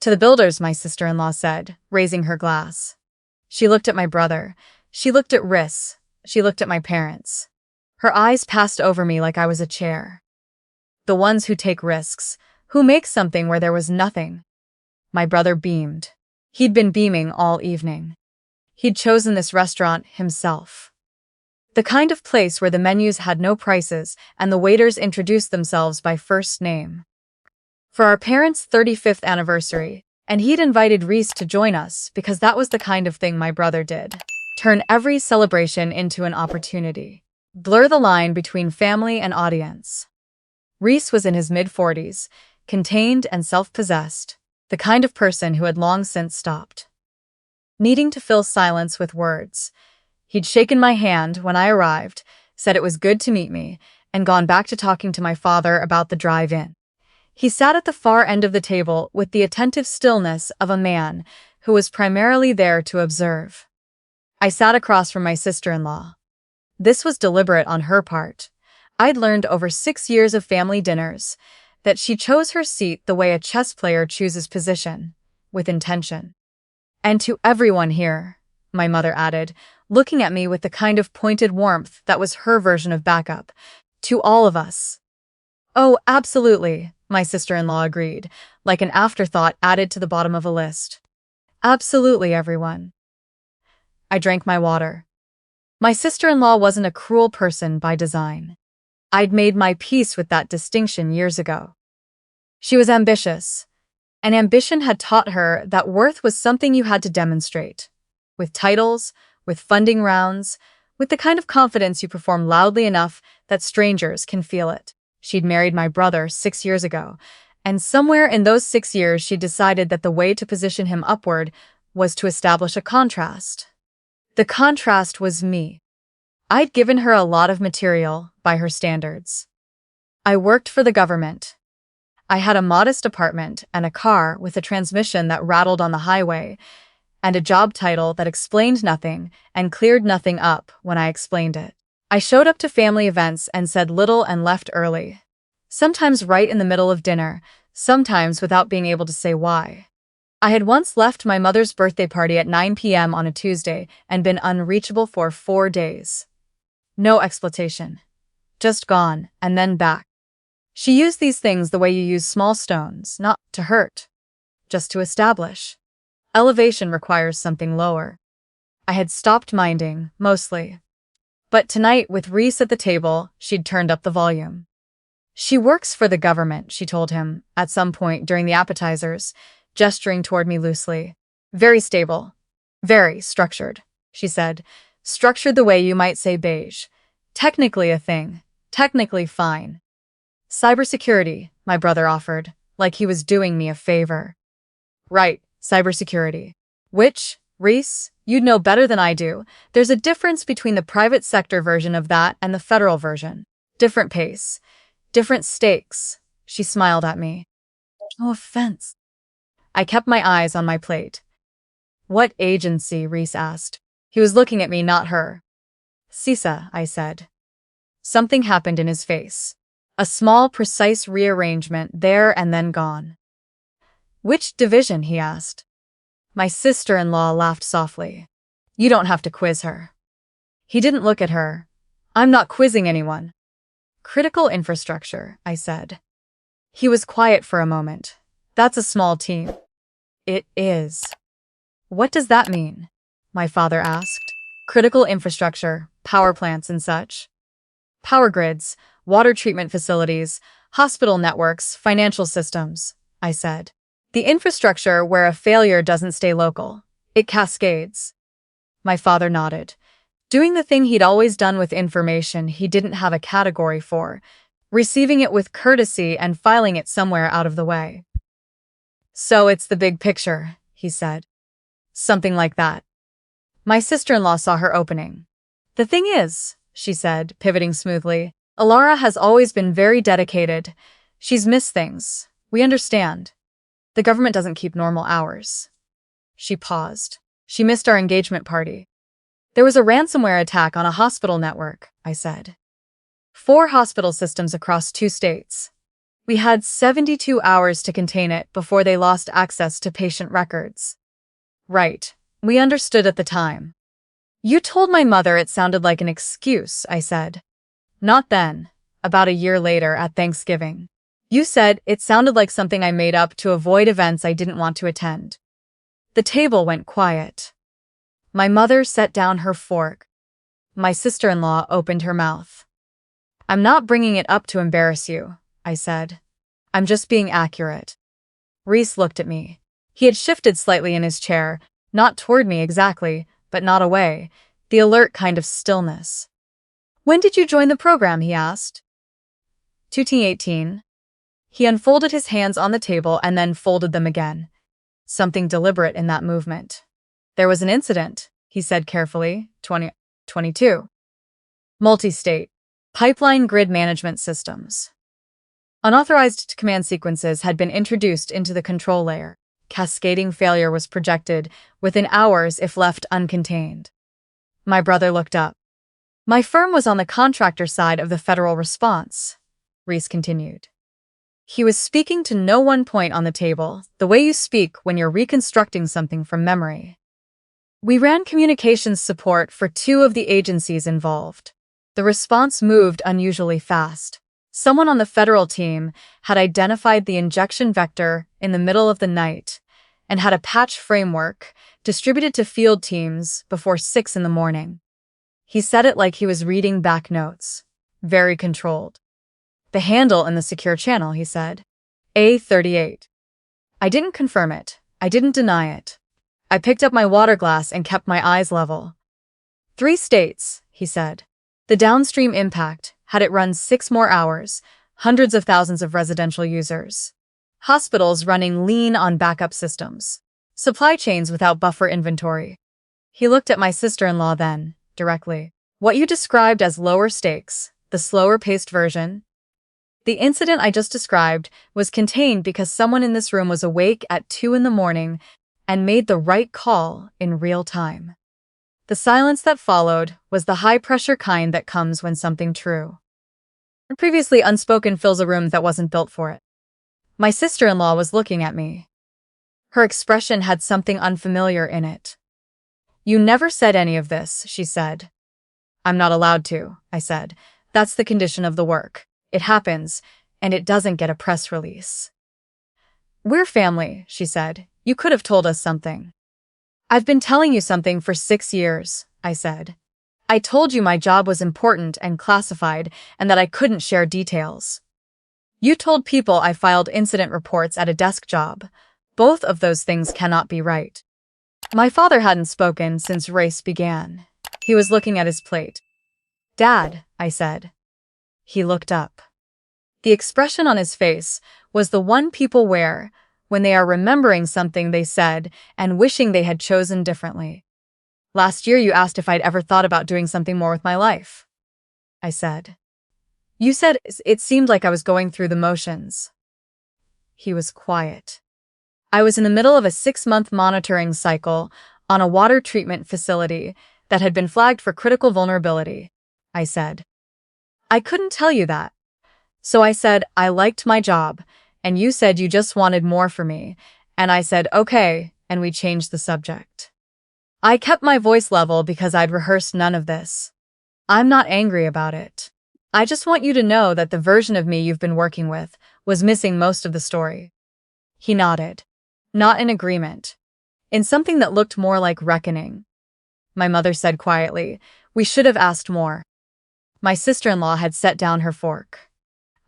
To the builders, my sister-in-law said, raising her glass. She looked at my brother. She looked at Riss. She looked at my parents. Her eyes passed over me like I was a chair. The ones who take risks, who make something where there was nothing. My brother beamed. He'd been beaming all evening. He'd chosen this restaurant himself. The kind of place where the menus had no prices and the waiters introduced themselves by first name. For our parents' 35th anniversary, and he'd invited Reese to join us because that was the kind of thing my brother did. Turn every celebration into an opportunity. Blur the line between family and audience. Reese was in his mid-40s, contained and self-possessed, the kind of person who had long since stopped needing to fill silence with words. He'd shaken my hand when I arrived, said it was good to meet me, and gone back to talking to my father about the drive-in. He sat at the far end of the table with the attentive stillness of a man who was primarily there to observe. I sat across from my sister-in-law. This was deliberate on her part. I'd learned over 6 years of family dinners that she chose her seat the way a chess player chooses position, with intention. And to everyone here, my mother added, looking at me with the kind of pointed warmth that was her version of backup, to all of us. Oh, absolutely, my sister-in-law agreed, like an afterthought added to the bottom of a list. Absolutely, everyone. I drank my water. My sister-in-law wasn't a cruel person by design. I'd made my peace with that distinction years ago. She was ambitious, and ambition had taught her that worth was something you had to demonstrate. With titles, with funding rounds, with the kind of confidence you perform loudly enough that strangers can feel it. She'd married my brother 6 years ago, and somewhere in those 6 years she decided that the way to position him upward was to establish a contrast. The contrast was me. I'd given her a lot of material by her standards. I worked for the government. I had a modest apartment and a car with a transmission that rattled on the highway, and a job title that explained nothing and cleared nothing up when I explained it. I showed up to family events and said little and left early. Sometimes right in the middle of dinner, sometimes without being able to say why. I had once left my mother's birthday party at 9 p.m. on a Tuesday and been unreachable for 4 days. No explanation. Just gone, and then back. She used these things the way you use small stones, not to hurt, just to establish. Elevation requires something lower. I had stopped minding, mostly. But tonight, with Reese at the table, she'd turned up the volume. She works for the government, she told him, at some point during the appetizers, gesturing toward me loosely. Very stable. Very structured, she said. Structured the way you might say beige. Technically a thing. Technically fine. Cybersecurity, my brother offered, like he was doing me a favor. Right, cybersecurity. Which, Reese, you'd know better than I do. There's a difference between the private sector version of that and the federal version. Different pace. Different stakes. She smiled at me. No offense. I kept my eyes on my plate. What agency? Reese asked. He was looking at me, not her. CISA, I said. Something happened in his face. A small, precise rearrangement there and then gone. Which division? He asked. My sister-in-law laughed softly. You don't have to quiz her. He didn't look at her. I'm not quizzing anyone. Critical infrastructure, I said. He was quiet for a moment. That's a small team. It is. What does that mean? My father asked. Critical infrastructure, power plants and such. Power grids, water treatment facilities, hospital networks, financial systems, I said. The infrastructure where a failure doesn't stay local. It cascades. My father nodded. Doing the thing he'd always done with information he didn't have a category for, receiving it with courtesy and filing it somewhere out of the way. So it's the big picture, he said. Something like that. My sister-in-law saw her opening. The thing is, she said, pivoting smoothly, Alara has always been very dedicated. She's missed things. We understand. The government doesn't keep normal hours. She paused. She missed our engagement party. There was a ransomware attack on a hospital network, I said. 4 hospital systems across 2 states. We had 72 hours to contain it before they lost access to patient records. Right. We understood at the time. You told my mother it sounded like an excuse, I said. Not then. About a year later at Thanksgiving. You said it sounded like something I made up to avoid events I didn't want to attend. The table went quiet. My mother set down her fork. My sister-in-law opened her mouth. I'm not bringing it up to embarrass you, I said. I'm just being accurate. Reese looked at me. He had shifted slightly in his chair, not toward me exactly, but not away, the alert kind of stillness. When did you join the program, he asked. 2018. He unfolded his hands on the table and then folded them again. Something deliberate in that movement. There was an incident, he said carefully. 2022. Multi-state. Pipeline grid management systems. Unauthorized command sequences had been introduced into the control layer. Cascading failure was projected within hours if left uncontained. My brother looked up. My firm was on the contractor side of the federal response, Reese continued. He was speaking to no one point on the table, the way you speak when you're reconstructing something from memory. We ran communications support for 2 of the agencies involved. The response moved unusually fast. Someone on the federal team had identified the injection vector in the middle of the night and had a patch framework distributed to field teams before 6 in the morning. He said it like he was reading back notes. Very controlled. The handle in the secure channel, he said. A38. I didn't confirm it. I didn't deny it. I picked up my water glass and kept my eyes level. 3 states, he said. The downstream impact, had it run 6 more hours, hundreds of thousands of residential users. Hospitals running lean on backup systems. Supply chains without buffer inventory. He looked at my sister-in-law then, directly. What you described as lower stakes, the slower-paced version? The incident I just described was contained because someone in this room was awake at 2 in the morning and made the right call in real time. The silence that followed was the high-pressure kind that comes when something true. Previously unspoken fills a room that wasn't built for it. My sister-in-law was looking at me. Her expression had something unfamiliar in it. You never said any of this, she said. I'm not allowed to, I said. That's the condition of the work. It happens, and it doesn't get a press release. We're family, she said. You could have told us something. I've been telling you something for 6 years, I said. I told you my job was important and classified and that I couldn't share details. You told people I filed incident reports at a desk job. Both of those things cannot be right. My father hadn't spoken since race began. He was looking at his plate. Dad, I said. He looked up. The expression on his face was the one people wear when they are remembering something they said and wishing they had chosen differently. Last year you asked if I'd ever thought about doing something more with my life. I said. You said it seemed like I was going through the motions. He was quiet. I was in the middle of a 6-month monitoring cycle on a water treatment facility that had been flagged for critical vulnerability, I said. I couldn't tell you that. So I said I liked my job, and you said you just wanted more for me, and I said okay, and we changed the subject. I kept my voice level because I'd rehearsed none of this. I'm not angry about it. I just want you to know that the version of me you've been working with was missing most of the story. He nodded. Not in agreement. In something that looked more like reckoning. My mother said quietly, we should have asked more. My sister-in-law had set down her fork.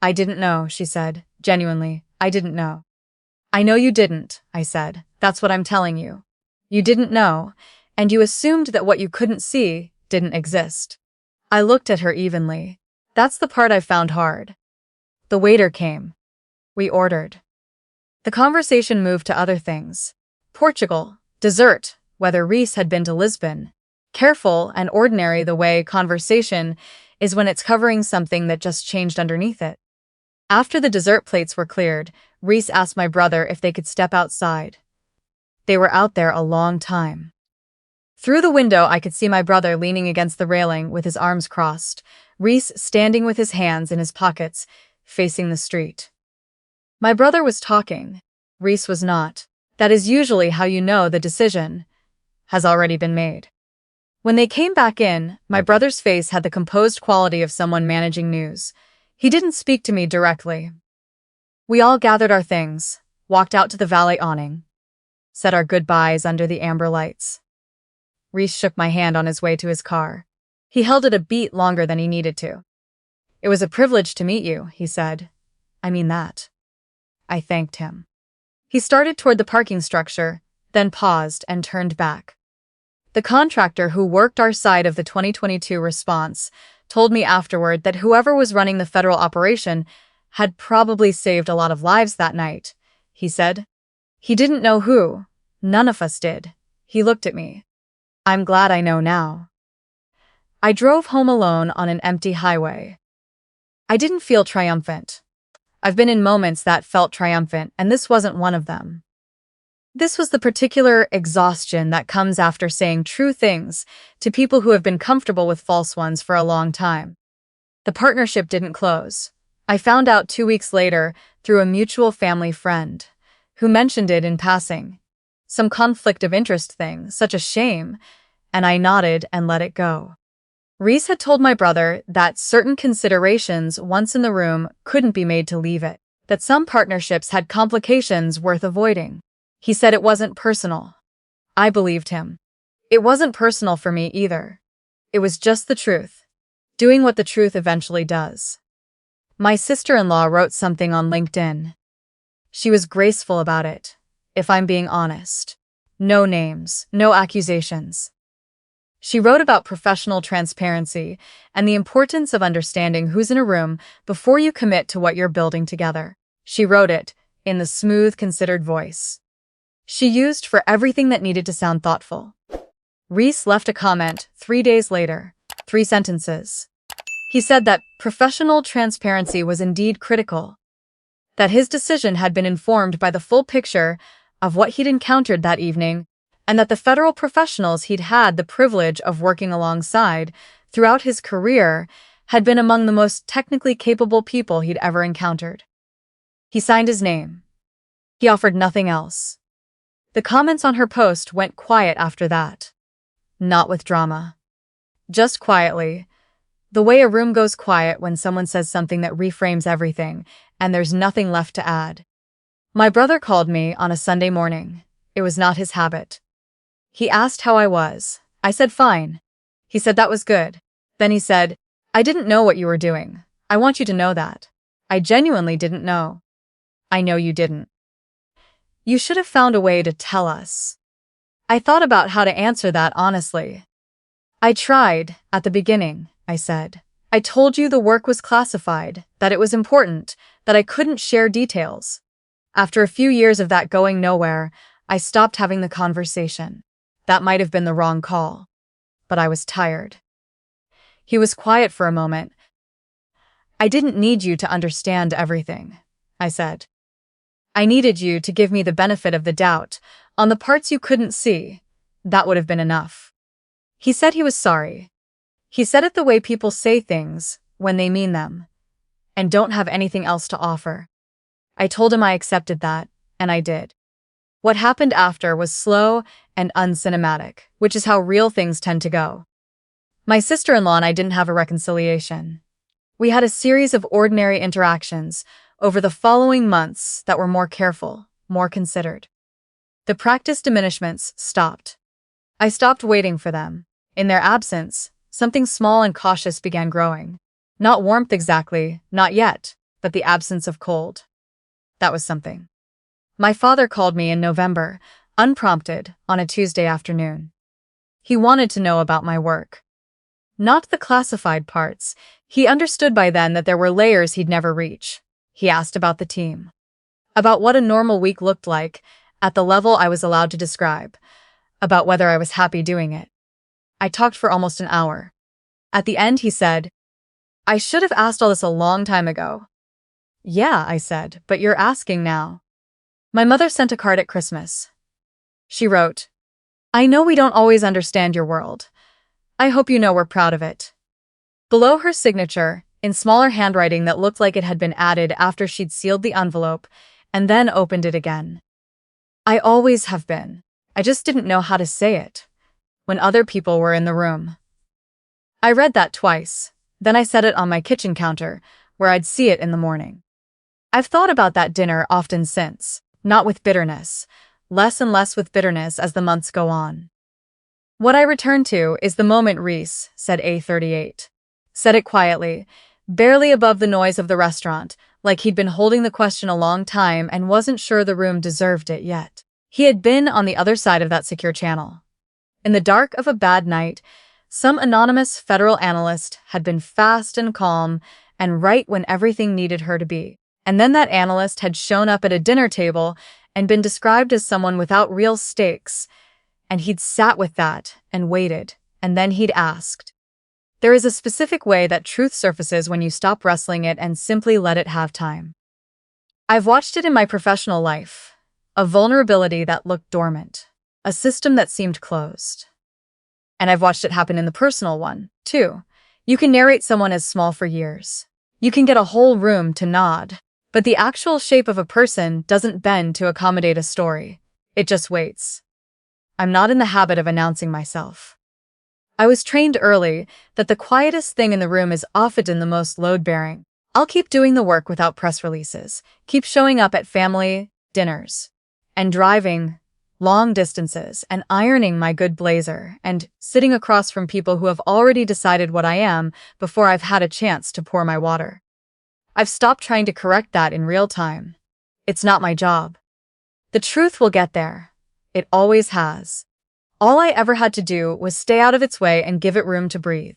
I didn't know, she said. Genuinely, I didn't know. I know you didn't, I said. That's what I'm telling you. You didn't know, and you assumed that what you couldn't see didn't exist. I looked at her evenly. That's the part I found hard. The waiter came. We ordered. The conversation moved to other things. Portugal, dessert, whether Reese had been to Lisbon. Careful and ordinary the way conversation is when it's covering something that just changed underneath it. After the dessert plates were cleared, Reese asked my brother if they could step outside. They were out there a long time. Through the window, I could see my brother leaning against the railing with his arms crossed, Reese standing with his hands in his pockets, facing the street. My brother was talking. Reese was not. That is usually how you know the decision has already been made. When they came back in, my brother's face had the composed quality of someone managing news. He didn't speak to me directly. We all gathered our things, walked out to the valet awning, said our goodbyes under the amber lights. Reese shook my hand on his way to his car. He held it a beat longer than he needed to. It was a privilege to meet you, he said. I mean that. I thanked him. He started toward the parking structure, then paused and turned back. The contractor who worked our side of the 2022 response told me afterward that whoever was running the federal operation had probably saved a lot of lives that night, he said. He didn't know who. None of us did. He looked at me. I'm glad I know now. I drove home alone on an empty highway. I didn't feel triumphant. I've been in moments that felt triumphant, and this wasn't one of them. This was the particular exhaustion that comes after saying true things to people who have been comfortable with false ones for a long time. The partnership didn't close. I found out 2 weeks later through a mutual family friend, who mentioned it in passing. Some conflict of interest thing, such a shame, and I nodded and let it go. Reese had told my brother that certain considerations once in the room couldn't be made to leave it, that some partnerships had complications worth avoiding. He said it wasn't personal. I believed him. It wasn't personal for me either. It was just the truth, doing what the truth eventually does. My sister-in-law wrote something on LinkedIn. She was graceful about it, if I'm being honest. No names, no accusations. She wrote about professional transparency and the importance of understanding who's in a room before you commit to what you're building together. She wrote it in the smooth, considered voice she used for everything that needed to sound thoughtful. Reese left a comment 3 days later, 3 sentences. He said that professional transparency was indeed critical, that his decision had been informed by the full picture of what he'd encountered that evening, and that the federal professionals he'd had the privilege of working alongside throughout his career had been among the most technically capable people he'd ever encountered. He signed his name. He offered nothing else. The comments on her post went quiet after that. Not with drama. Just quietly. The way a room goes quiet when someone says something that reframes everything, and there's nothing left to add. My brother called me on a Sunday morning. It was not his habit. He asked how I was. I said fine. He said that was good. Then he said, I didn't know what you were doing. I want you to know that. I genuinely didn't know. I know you didn't. You should have found a way to tell us. I thought about how to answer that honestly. I tried, at the beginning, I said. I told you the work was classified, that it was important, that I couldn't share details. After a few years of that going nowhere, I stopped having the conversation. That might have been the wrong call. But I was tired. He was quiet for a moment. I didn't need you to understand everything, I said. I needed you to give me the benefit of the doubt on the parts you couldn't see. That would have been enough. He said he was sorry. He said it the way people say things when they mean them and don't have anything else to offer. I told him I accepted that, and I did. What happened after was slow and uncinematic, which is how real things tend to go. My sister-in-law and I didn't have a reconciliation. We had a series of ordinary interactions over the following months that were more careful, more considered. The practice diminishments stopped. I stopped waiting for them. In their absence, something small and cautious began growing. Not warmth exactly, not yet, but the absence of cold. That was something. My father called me in November, unprompted, on a Tuesday afternoon. He wanted to know about my work. Not the classified parts. He understood by then that there were layers he'd never reach. He asked about the team. About what a normal week looked like at the level I was allowed to describe. About whether I was happy doing it. I talked for almost an hour. At the end, he said, I should have asked all this a long time ago. Yeah, I said, but you're asking now. My mother sent a card at Christmas. She wrote, I know we don't always understand your world. I hope you know we're proud of it. Below her signature, in smaller handwriting that looked like it had been added after she'd sealed the envelope, and then opened it again. I always have been. I just didn't know how to say it when other people were in the room. I read that twice, then I set it on my kitchen counter, where I'd see it in the morning. I've thought about that dinner often since, not with bitterness, less and less with bitterness as the months go on. What I return to is the moment Reese said A38. Said it quietly, barely above the noise of the restaurant, like he'd been holding the question a long time and wasn't sure the room deserved it yet. He had been on the other side of that secure channel. In the dark of a bad night, some anonymous federal analyst had been fast and calm and right when everything needed her to be. And then that analyst had shown up at a dinner table and been described as someone without real stakes, and he'd sat with that and waited, and then he'd asked. There is a specific way that truth surfaces when you stop wrestling it and simply let it have time. I've watched it in my professional life, a vulnerability that looked dormant, a system that seemed closed. And I've watched it happen in the personal one, too. You can narrate someone as small for years. You can get a whole room to nod, but the actual shape of a person doesn't bend to accommodate a story. It just waits. I'm not in the habit of announcing myself. I was trained early that the quietest thing in the room is often the most load-bearing. I'll keep doing the work without press releases, keep showing up at family dinners, and driving long distances, and ironing my good blazer, and sitting across from people who have already decided what I am before I've had a chance to pour my water. I've stopped trying to correct that in real time. It's not my job. The truth will get there. It always has. All I ever had to do was stay out of its way and give it room to breathe.